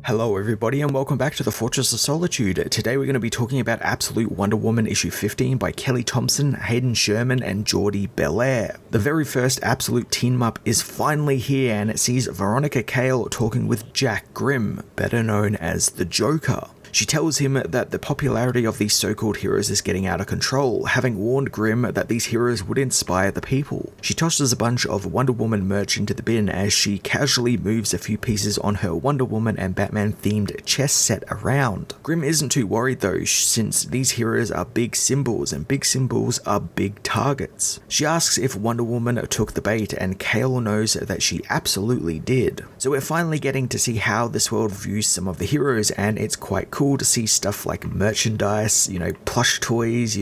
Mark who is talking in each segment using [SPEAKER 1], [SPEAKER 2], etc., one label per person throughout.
[SPEAKER 1] Hello everybody and welcome back to the Fortress of Solitude. Today we're going to be talking about Absolute Wonder Woman issue 15 by Kelly Thompson, Hayden Sherman and Jordi Belair. The very first Absolute team-up is finally here and it sees Veronica Cale talking with Jack Grimm, better known as the Joker. She tells him that the popularity of these so-called heroes is getting out of control, having warned Grimm that these heroes would inspire the people. She tosses a bunch of Wonder Woman merch into the bin as she casually moves a few pieces on her Wonder Woman and Batman themed chess set around. Grimm isn't too worried though, since these heroes are big symbols and big symbols are big targets. She asks if Wonder Woman took the bait and Cale knows that she absolutely did. So we're finally getting to see how this world views some of the heroes, and it's quite cool to see stuff like merchandise, plush toys,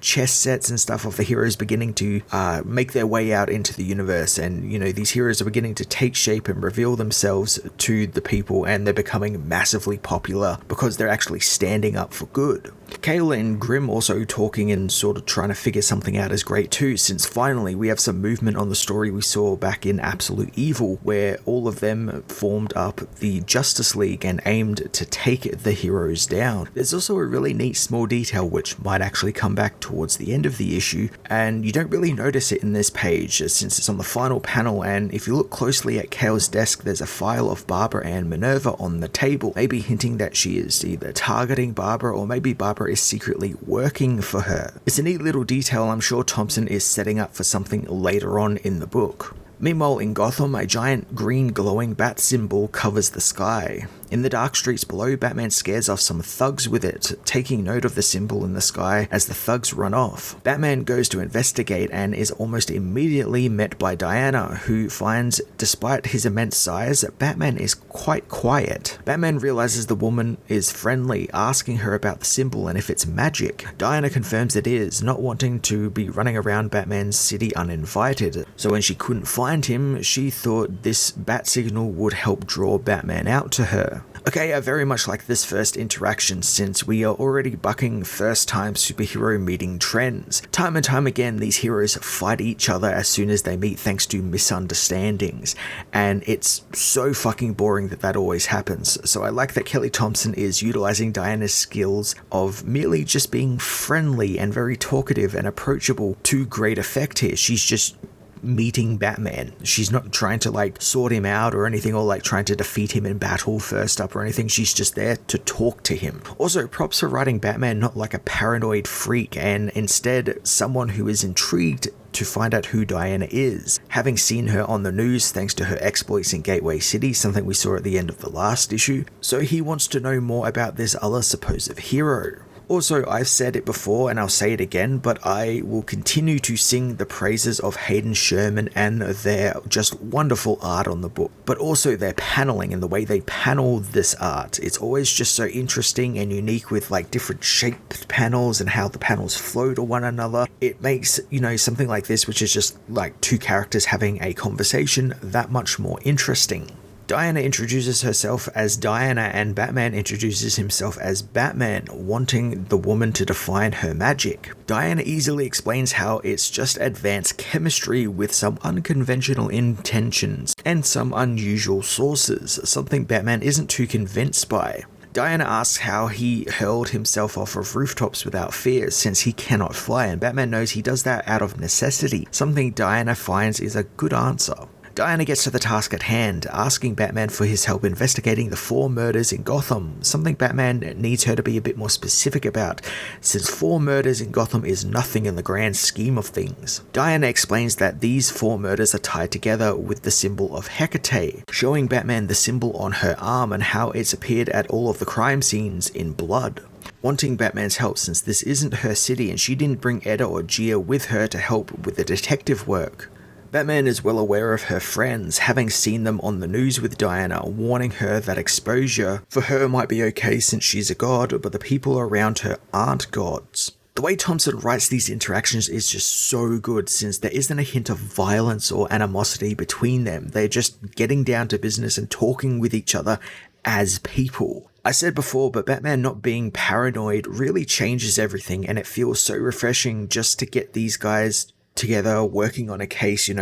[SPEAKER 1] chess sets and stuff of the heroes beginning to make their way out into the universe. And, these heroes are beginning to take shape and reveal themselves to the people, and they're becoming massively popular because they're actually standing up for good. Cale and Grimm also talking and sort of trying to figure something out is great too, since finally we have some movement on the story we saw back in Absolute Evil, where all of them formed up the Justice League and aimed to take the heroes down. There's also a really neat small detail which might actually come back towards the end of the issue, and you don't really notice it in this page since it's on the final panel, and if you look closely at Cale's desk there's a file of Barbara and Minerva on the table, maybe hinting that she is either targeting Barbara or maybe Barbara is secretly working for her. It's a neat little detail I'm sure Thompson is setting up for something later on in the book. Meanwhile in Gotham, a giant green glowing bat symbol covers the sky. In the dark streets below, Batman scares off some thugs with it, taking note of the symbol in the sky as the thugs run off. Batman goes to investigate and is almost immediately met by Diana, who finds, despite his immense size, Batman is quite quiet. Batman realizes the woman is friendly, asking her about the symbol and if it's magic. Diana confirms it is, not wanting to be running around Batman's city uninvited. So when she couldn't find him, she thought this bat signal would help draw Batman out to her. Okay, I very much like this first interaction since we are already bucking first-time superhero meeting trends. Time and time again, these heroes fight each other as soon as they meet thanks to misunderstandings, and it's so fucking boring that always happens. So I like that Kelly Thompson is utilizing Diana's skills of merely just being friendly and very talkative and approachable to great effect here. She's just meeting Batman. She's not trying to sort him out or anything, or trying to defeat him in battle first up or anything. She's just there to talk to him. Also, props for writing Batman not like a paranoid freak, and instead someone who is intrigued to find out who Diana is, having seen her on the news thanks to her exploits in Gateway City, something we saw at the end of the last issue. So he wants to know more about this other supposed hero. Also, I've said it before and I'll say it again, but I will continue to sing the praises of Hayden Sherman and their just wonderful art on the book, but also their paneling and the way they panel this art. It's always just so interesting and unique with different shaped panels and how the panels flow to one another. It makes, something like this, which is just two characters having a conversation, that much more interesting. Diana introduces herself as Diana and Batman introduces himself as Batman, wanting the woman to define her magic. Diana easily explains how it's just advanced chemistry with some unconventional intentions and some unusual sources, something Batman isn't too convinced by. Diana asks how he hurled himself off of rooftops without fear since he cannot fly, and Batman knows he does that out of necessity, something Diana finds is a good answer. Diana gets to the task at hand, asking Batman for his help investigating the 4 murders in Gotham, something Batman needs her to be a bit more specific about, since 4 murders in Gotham is nothing in the grand scheme of things. Diana explains that these 4 murders are tied together with the symbol of Hecate, showing Batman the symbol on her arm and how it's appeared at all of the crime scenes in blood. Wanting Batman's help since this isn't her city and she didn't bring Edda or Gia with her to help with the detective work. Batman is well aware of her friends, having seen them on the news with Diana, warning her that exposure for her might be okay since she's a god, but the people around her aren't gods. The way Thompson writes these interactions is just so good since there isn't a hint of violence or animosity between them. They're just getting down to business and talking with each other as people. I said before, but Batman not being paranoid really changes everything, and it feels so refreshing just to get these guys together working on a case. They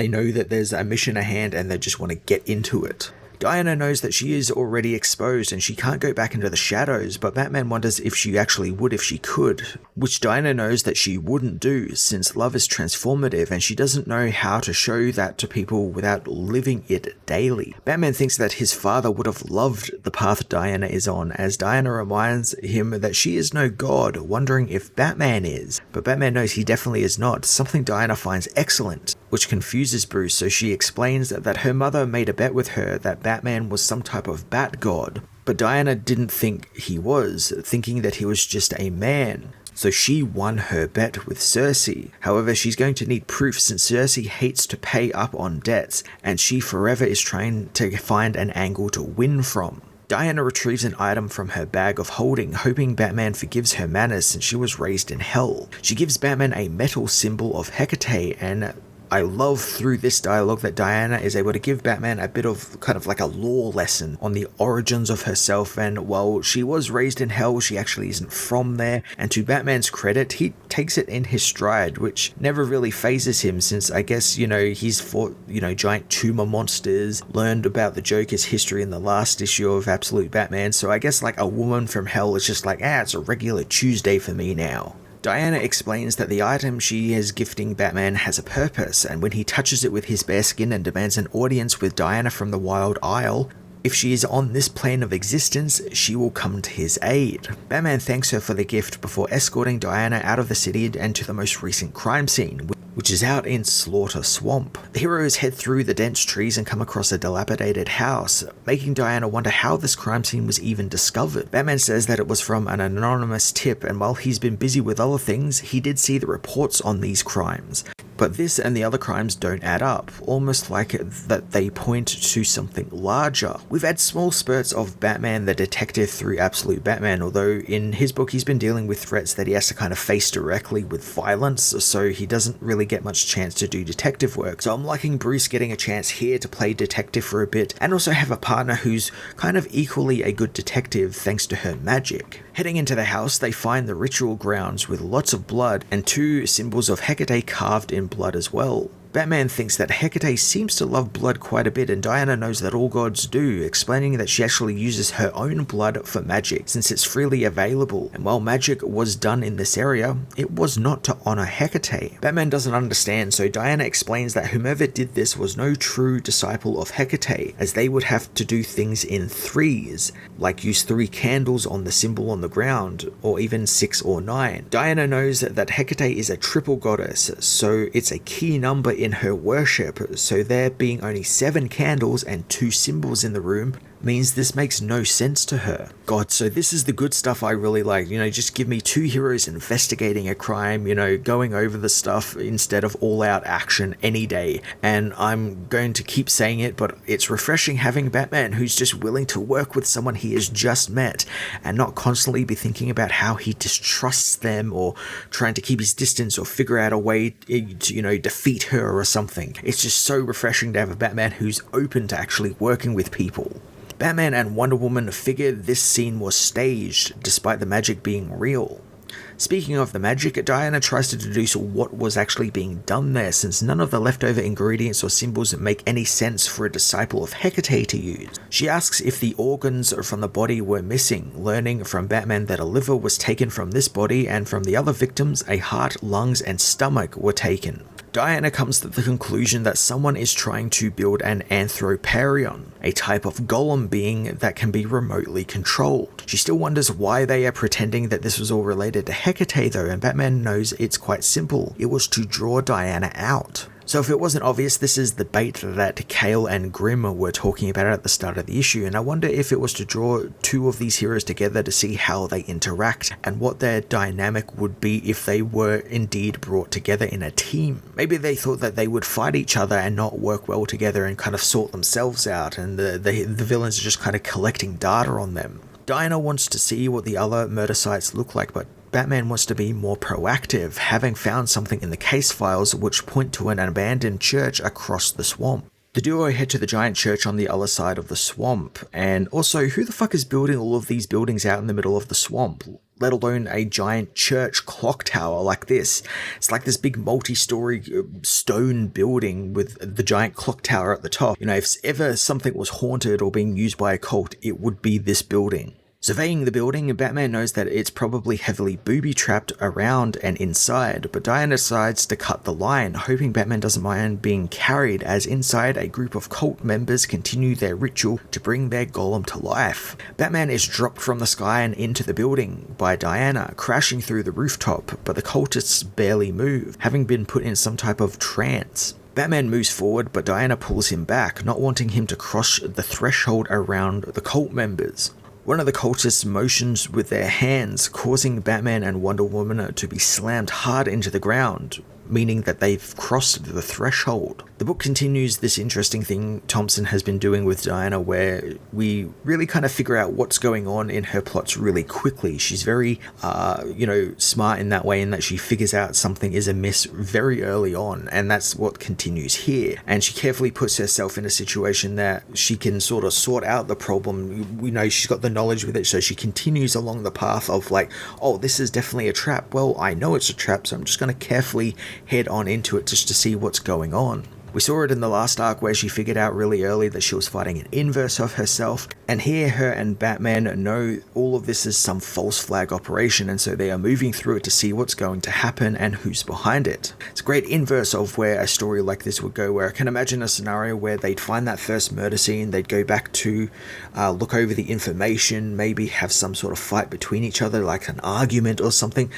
[SPEAKER 1] know that there's a mission at hand and they just want to get into it. Diana knows that she is already exposed and she can't go back into the shadows, but Batman wonders if she actually would if she could, which Diana knows that she wouldn't do since love is transformative and she doesn't know how to show that to people without living it daily. Batman thinks that his father would have loved the path Diana is on, as Diana reminds him that she is no god, wondering if Batman is, but Batman knows he definitely is not, something Diana finds excellent, which confuses Bruce, so she explains that her mother made a bet with her that Batman was some type of bat god, but Diana didn't think he was, thinking that he was just a man. So she won her bet with Cersei. However, she's going to need proof since Cersei hates to pay up on debts, and she forever is trying to find an angle to win from. Diana retrieves an item from her bag of holding, hoping Batman forgives her manners since she was raised in hell. She gives Batman a metal symbol of Hecate, and I love through this dialogue that Diana is able to give Batman a bit of kind of like a lore lesson on the origins of herself, and while she was raised in hell, she actually isn't from there, and to Batman's credit, he takes it in his stride, which never really phases him since I guess, he's fought, giant tumor monsters, learned about the Joker's history in the last issue of Absolute Batman, so I guess like a woman from hell is just like, it's a regular Tuesday for me now. Diana explains that the item she is gifting Batman has a purpose, and when he touches it with his bare skin and demands an audience with Diana from the Wild Isle, if she is on this plane of existence, she will come to his aid. Batman thanks her for the gift before escorting Diana out of the city and to the most recent crime scene, which is out in Slaughter Swamp. The heroes head through the dense trees and come across a dilapidated house, making Diana wonder how this crime scene was even discovered. Batman says that it was from an anonymous tip, and while he's been busy with other things, he did see the reports on these crimes. But this and the other crimes don't add up, almost like that they point to something larger. We've had small spurts of Batman the detective through Absolute Batman, although in his book he's been dealing with threats that he has to kind of face directly with violence, so he doesn't really get much chance to do detective work. So I'm liking Bruce getting a chance here to play detective for a bit, and also have a partner who's kind of equally a good detective thanks to her magic. Heading into the house, they find the ritual grounds with lots of blood and two symbols of Hecate carved in blood as well. Batman thinks that Hecate seems to love blood quite a bit, and Diana knows that all gods do, explaining that she actually uses her own blood for magic since it's freely available, and while magic was done in this area, it was not to honor Hecate. Batman doesn't understand, so Diana explains that whomever did this was no true disciple of Hecate, as they would have to do things in threes, like use 3 candles on the symbol on the ground, or even 6 or 9. Diana knows that Hecate is a triple goddess, so it's a key number in her worship, so there being only 7 candles and 2 symbols in the room means this makes no sense to her. God, so this is the good stuff I really like, just give me 2 heroes investigating a crime, going over the stuff instead of all-out action any day, and I'm going to keep saying it, but it's refreshing having Batman who's just willing to work with someone he has just met, and not constantly be thinking about how he distrusts them, or trying to keep his distance, or figure out a way to, defeat her or something. It's just so refreshing to have a Batman who's open to actually working with people. Batman and Wonder Woman figured this scene was staged, despite the magic being real. Speaking of the magic, Diana tries to deduce what was actually being done there, since none of the leftover ingredients or symbols make any sense for a disciple of Hecate to use. She asks if the organs from the body were missing, learning from Batman that a liver was taken from this body, and from the other victims, a heart, lungs, and stomach were taken. Diana comes to the conclusion that someone is trying to build an Anthroparion, a type of golem being that can be remotely controlled. She still wonders why they are pretending that this was all related to Hecate though, and Batman knows it's quite simple. It was to draw Diana out. So if it wasn't obvious, this is the bait that Kale and Grimm were talking about at the start of the issue, and I wonder if it was to draw 2 of these heroes together to see how they interact, and what their dynamic would be if they were indeed brought together in a team. Maybe they thought that they would fight each other and not work well together and kind of sort themselves out, and the villains are just kind of collecting data on them. Diana wants to see what the other murder sites look like, but Batman wants to be more proactive, having found something in the case files which point to an abandoned church across the swamp. The duo head to the giant church on the other side of the swamp, and also, who the fuck is building all of these buildings out in the middle of the swamp? Let alone a giant church clock tower like this. It's like this big multi-story stone building with the giant clock tower at the top. You know, if ever something was haunted or being used by a cult, it would be this building. Surveying the building, Batman knows that it's probably heavily booby-trapped around and inside, but Diana decides to cut the line, hoping Batman doesn't mind being carried, as inside a group of cult members continue their ritual to bring their golem to life. Batman is dropped from the sky and into the building by Diana, crashing through the rooftop, but the cultists barely move, having been put in some type of trance. Batman moves forward, but Diana pulls him back, not wanting him to cross the threshold around the cult members. One of the cultists motions with their hands, causing Batman and Wonder Woman to be slammed hard into the ground, meaning that they've crossed the threshold. The book continues this interesting thing Thompson has been doing with Diana, where we really kind of figure out what's going on in her plots really quickly. She's very, smart in that way, in that she figures out something is amiss very early on, and that's what continues here. And she carefully puts herself in a situation that she can sort of sort out the problem. We know she's got the knowledge with it, so she continues along the path of like, oh, this is definitely a trap. Well, I know it's a trap, so I'm just going to carefully head on into it just to see what's going on. We saw it in the last arc where she figured out really early that she was fighting an inverse of herself, and here her and Batman know all of this is some false flag operation, and so they are moving through it to see what's going to happen and who's behind it. It's a great inverse of where a story like this would go, where I can imagine a scenario where they'd find that first murder scene, they'd go back to look over the information, maybe have some sort of fight between each other, like an argument or something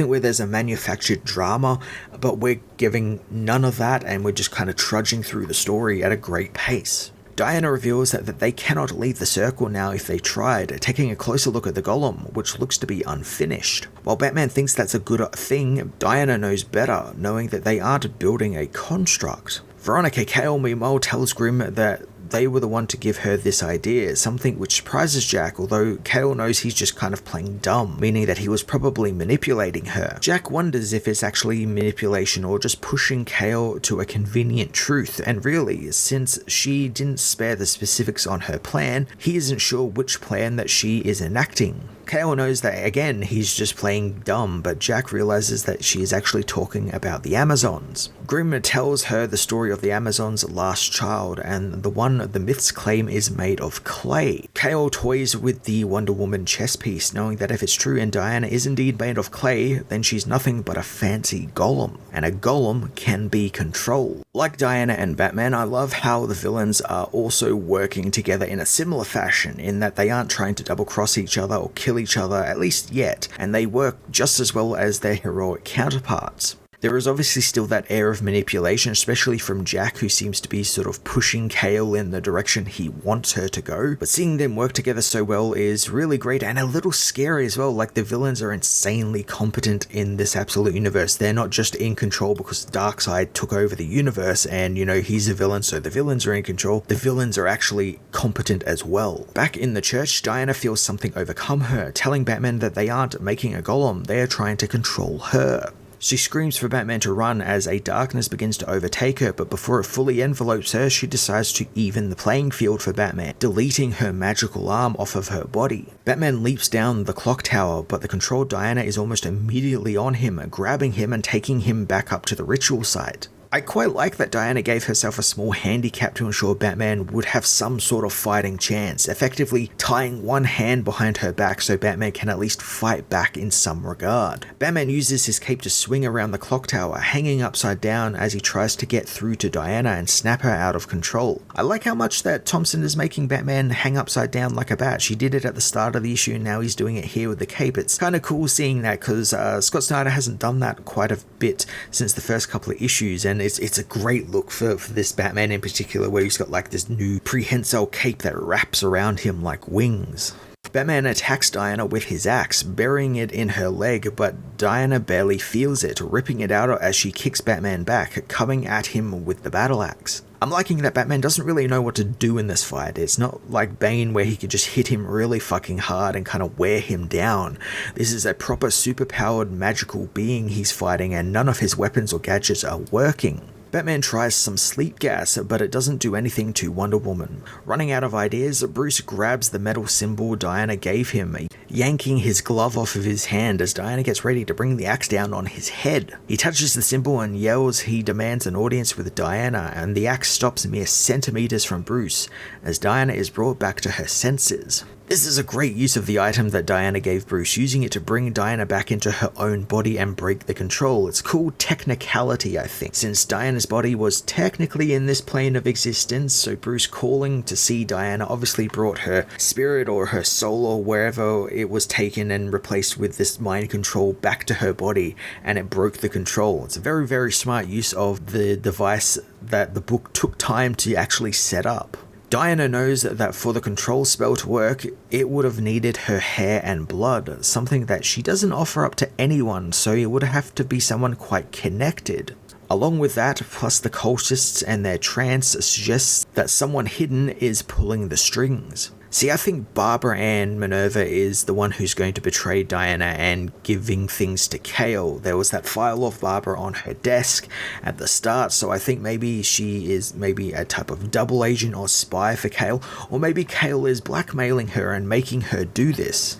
[SPEAKER 1] where there's a manufactured drama, but we're giving none of that, and we're just kind of trudging through the story at a great pace. Diana reveals that they cannot leave the circle now if they tried, taking a closer look at the golem, which looks to be unfinished. While Batman thinks that's a good thing, Diana knows better, knowing that they aren't building a construct. Veronica Cale, meanwhile, tells Grimm that they were the one to give her this idea, something which surprises Jack, although Cale knows he's just kind of playing dumb, meaning that he was probably manipulating her. Jack wonders if it's actually manipulation or just pushing Cale to a convenient truth, and really, since she didn't spare the specifics on her plan, he isn't sure which plan that she is enacting. Cale knows that, again, he's just playing dumb, but Jack realizes that she is actually talking about the Amazons. Grimm tells her the story of the Amazons' last child, and the one the myths claim is made of clay. Cale toys with the Wonder Woman chess piece, knowing that if it's true and Diana is indeed made of clay, then she's nothing but a fancy golem, and a golem can be controlled. Like Diana and Batman, I love how the villains are also working together in a similar fashion, in that they aren't trying to double-cross each other or kill each other, at least yet, and they work just as well as their heroic counterparts. There is obviously still that air of manipulation, especially from Jack, who seems to be sort of pushing Cale in the direction he wants her to go, but seeing them work together so well is really great and a little scary as well. Like, the villains are insanely competent in this absolute universe. They're not just in control because Darkseid took over the universe and, he's a villain, so the villains are in control. The villains are actually competent as well. Back in the church, Diana feels something overcome her, telling Batman that they aren't making a golem, they are trying to control her. She screams for Batman to run as a darkness begins to overtake her, but before it fully envelopes her, she decides to even the playing field for Batman, deleting her magical arm off of her body. Batman leaps down the clock tower, but the controlled Diana is almost immediately on him, grabbing him and taking him back up to the ritual site. I quite like that Diana gave herself a small handicap to ensure Batman would have some sort of fighting chance, effectively tying one hand behind her back so Batman can at least fight back in some regard. Batman uses his cape to swing around the clock tower, hanging upside down as he tries to get through to Diana and snap her out of control. I like how much that Thompson is making Batman hang upside down like a bat. She did it at the start of the issue and now he's doing it here with the cape. It's kind of cool seeing that because Scott Snyder hasn't done that quite a bit since the first couple of issues, and it's a great look for this Batman in particular, where he's got like this new prehensile cape that wraps around him like wings. Batman attacks Diana with his axe, burying it in her leg, but Diana barely feels it, ripping it out as she kicks Batman back, coming at him with the battle axe. I'm liking that Batman doesn't really know what to do in this fight. It's not like Bane where he could just hit him really fucking hard and kind of wear him down. This is a proper superpowered magical being he's fighting, and none of his weapons or gadgets are working. Batman tries some sleep gas, but it doesn't do anything to Wonder Woman. Running out of ideas, Bruce grabs the metal symbol Diana gave him, yanking his glove off of his hand as Diana gets ready to bring the axe down on his head. He touches the symbol and yells he demands an audience with Diana, and the axe stops mere centimeters from Bruce as Diana is brought back to her senses. This is a great use of the item that Diana gave Bruce, using it to bring Diana back into her own body and break the control. It's called technicality, I think, since Diana's body was technically in this plane of existence, so Bruce calling to see Diana obviously brought her spirit or her soul or wherever it was taken and replaced with this mind control back to her body, and it broke the control. It's a very, very smart use of the device that the book took time to actually set up. Diana knows that for the control spell to work, it would have needed her hair and blood, something that she doesn't offer up to anyone, so it would have to be someone quite connected. Along with that, plus the cultists and their trance suggests that someone hidden is pulling the strings. See, I think Barbara Ann Minerva is the one who's going to betray Diana and giving things to Kale. There was that file of Barbara on her desk at the start, so I think maybe she is maybe a type of double agent or spy for Kale, or maybe Kale is blackmailing her and making her do this.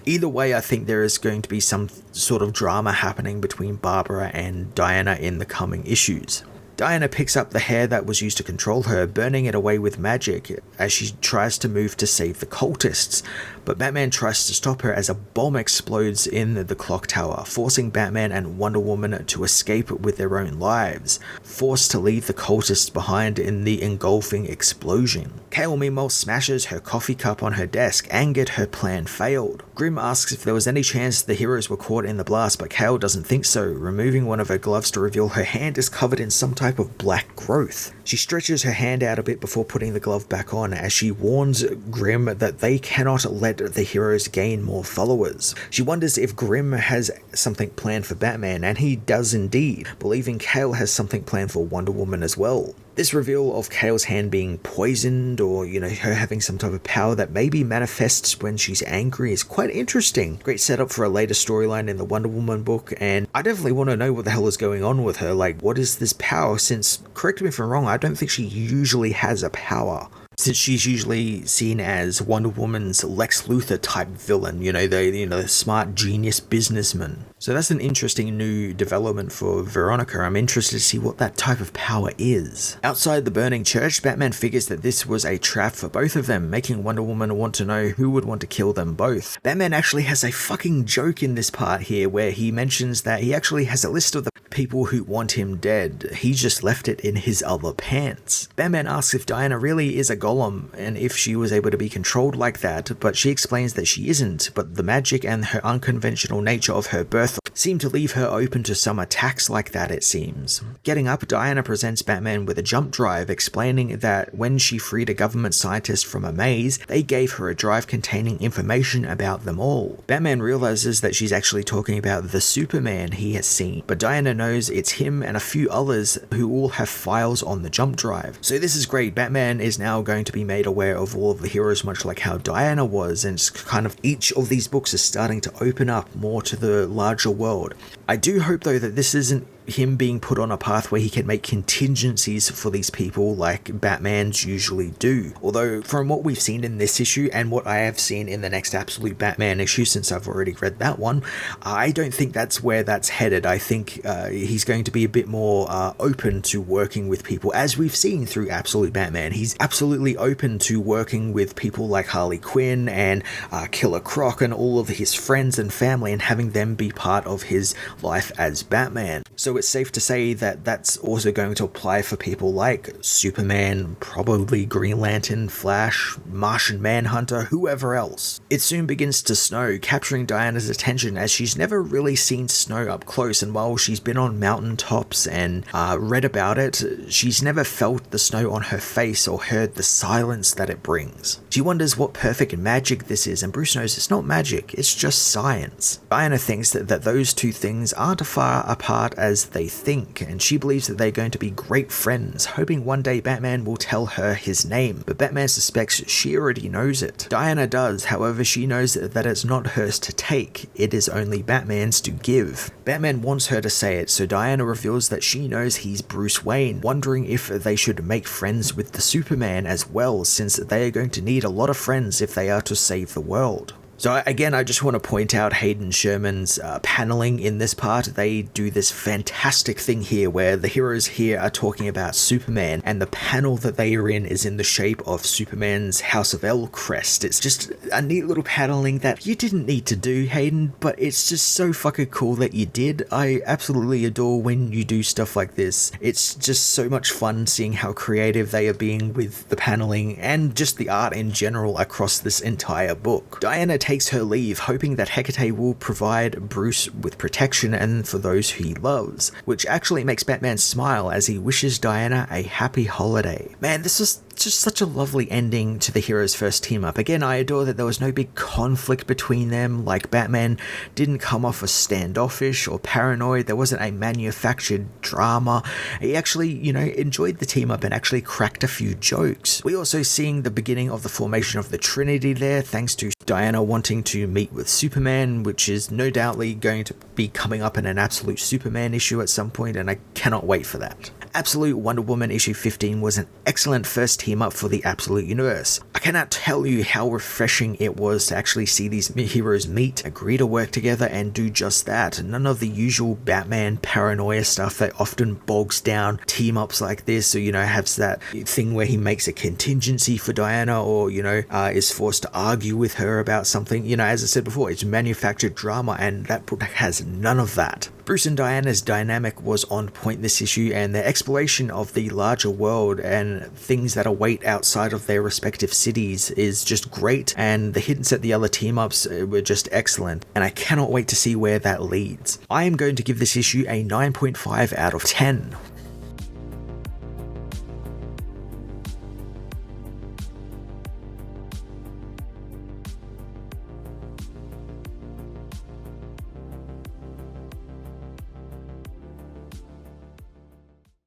[SPEAKER 1] Either way, I think there is going to be some sort of drama happening between Barbara and Diana in the coming issues. Diana picks up the hair that was used to control her, burning it away with magic as she tries to move to save the cultists, but Batman tries to stop her as a bomb explodes in the clock tower, forcing Batman and Wonder Woman to escape with their own lives, forced to leave the cultists behind in the engulfing explosion. Kale meanwhile smashes her coffee cup on her desk, angered her plan failed. Grimm asks if there was any chance the heroes were caught in the blast, but Kale doesn't think so, removing one of her gloves to reveal her hand is covered in some type of black growth. She stretches her hand out a bit before putting the glove back on as she warns Grimm that they cannot let the heroes gain more followers. She wonders if Grimm has something planned for Batman, and he does indeed, believing Kale has something planned for Wonder Woman as well. This reveal of Kale's hand being poisoned, or, her having some type of power that maybe manifests when she's angry is quite interesting. Great setup for a later storyline in the Wonder Woman book, and I definitely want to know what the hell is going on with her. Like, what is this power? Since, correct me if I'm wrong, I don't think she usually has a power. Since she's usually seen as Wonder Woman's Lex Luthor type villain, the smart genius businessman. So that's an interesting new development for Veronica. I'm interested to see what that type of power is. Outside the burning church, Batman figures that this was a trap for both of them, making Wonder Woman want to know who would want to kill them both. Batman actually has a fucking joke in this part here where he mentions that he actually has a list of the people who want him dead. He just left it in his other pants. Batman asks if Diana really is a golem and if she was able to be controlled like that, but she explains that she isn't, but the magic and her unconventional nature of her birth seem to leave her open to some attacks like that, it seems. Getting up, Diana presents Batman with a jump drive, explaining that when she freed a government scientist from a maze, they gave her a drive containing information about them all. Batman realizes that she's actually talking about the Superman he has seen, but Diana knows it's him and a few others who all have files on the jump drive. So this is great. Batman is now going to be made aware of all of the heroes, much like how Diana was, and it's kind of each of these books is starting to open up more to the larger world. I do hope though that this isn't him being put on a path where he can make contingencies for these people like Batmans usually do. Although from what we've seen in this issue and what I have seen in the next Absolute Batman issue, since I've already read that one, I don't think that's where that's headed. I think he's going to be a bit more open to working with people, as we've seen through Absolute Batman. He's absolutely open to working with people like Harley Quinn and Killer Croc and all of his friends and family, and having them be part of his life as Batman. So it's safe to say that that's also going to apply for people like Superman, probably Green Lantern, Flash, Martian Manhunter, whoever else. It soon begins to snow, capturing Diana's attention as she's never really seen snow up close, and while she's been on mountaintops and read about it, she's never felt the snow on her face or heard the silence that it brings. She wonders what perfect magic this is, and Bruce knows it's not magic, it's just science. Diana thinks that those two things aren't as far apart as as they think, and she believes that they're going to be great friends, hoping one day Batman will tell her his name, but Batman suspects she already knows it. Diana does, however she knows that it's not hers to take, it is only Batman's to give. Batman wants her to say it, so Diana reveals that she knows he's Bruce Wayne, wondering if they should make friends with the Superman as well, since they are going to need a lot of friends if they are to save the world. So again, I just want to point out Hayden Sherman's paneling in this part. They do this fantastic thing here where the heroes here are talking about Superman, and the panel that they are in is in the shape of Superman's House of L crest. It's just a neat little paneling that you didn't need to do, Hayden, but it's just so fucking cool that you did. I absolutely adore when you do stuff like this. It's just so much fun seeing how creative they are being with the paneling and just the art in general across this entire book. Diana takes her leave, hoping that Hecate will provide Bruce with protection and for those who he loves, which actually makes Batman smile as he wishes Diana a happy holiday. Man, this was just such a lovely ending to the heroes' first team up. Again, I adore that there was no big conflict between them, like Batman didn't come off as standoffish or paranoid, there wasn't a manufactured drama. He actually, enjoyed the team up and actually cracked a few jokes. We also seeing the beginning of the formation of the Trinity there, thanks to Diana wanting to meet with Superman, which is no doubtly going to be coming up in an Absolute Superman issue at some point, and I cannot wait for that. Absolute Wonder Woman issue 15 was an excellent first team up for the Absolute Universe. I cannot tell you how refreshing it was to actually see these heroes meet, agree to work together, and do just that. None of the usual Batman paranoia stuff that often bogs down team ups like this, or has that thing where he makes a contingency for Diana, or is forced to argue with her about something. As I said before, it's manufactured drama, and that book has none of that. Bruce and Diana's dynamic was on point this issue, and their exploration of the larger world and things that await outside of their respective cities is just great, and the hints at the other team-ups were just excellent, and I cannot wait to see where that leads. I am going to give this issue a 9.5 out of 10.